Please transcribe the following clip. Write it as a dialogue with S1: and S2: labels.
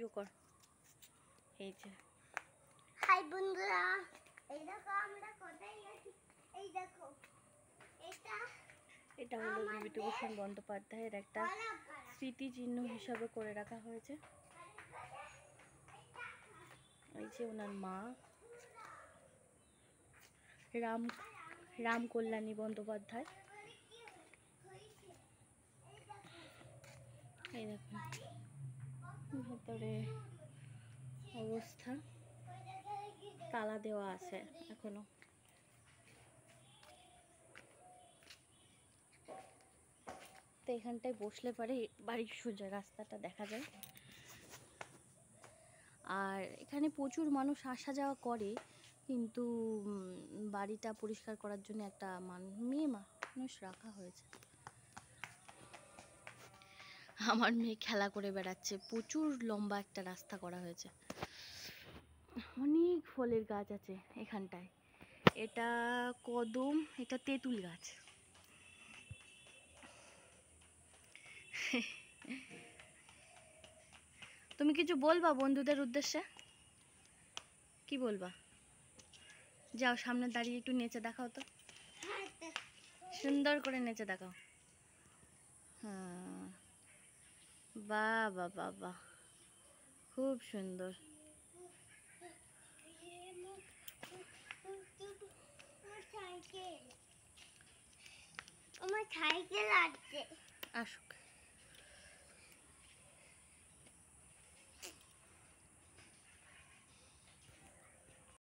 S1: Video কর। এই যে
S2: হাই বন্ধুরা, এই দেখো আমরা কোথায় আছি। এই দেখো
S1: এটা হলো বিভূতিভূষণ বন্দ্যোপাধ্যায়ের একটা স্মৃতিচিহ্ন হিসাবে করে রাখা হয়েছে। এই যে ওনার মা রাম কল্যাণী বন্দ্যোপাধ্যায়। এই দেখুন ভেতরে অবস্থা, তালা দেওয়া আছে এখনো। তো এখানটায় বসলে পরে বাড়ির সোজা রাস্তাটা দেখা যায়। আর এখানে প্রচুর মানুষ আসা যাওয়া করে, কিন্তু বাড়িটা পরিষ্কার করার জন্য একটা মেয়ে মানুষ রাখা হয়েছে। আমার মেয়ে খেলা করে বেড়াচ্ছে। প্রচুর লম্বা একটা রাস্তা করা হয়েছে, অনেক ফলের গাছ আছে এখানটায়। এটা কদম, এটা তেঁতুল গাছ। তুমি কিছু বলবা বন্ধুদের উদ্দেশ্যে? কি বলবা? যাও সামনে দাঁড়িয়ে একটু নেচে দেখাও তো, সুন্দর করে নেচে দেখাও। হ্যাঁ, বাহ বাহ বাহ বাহ, খুব সুন্দর।
S2: আমার সাইকেল আছে।
S1: আসুক।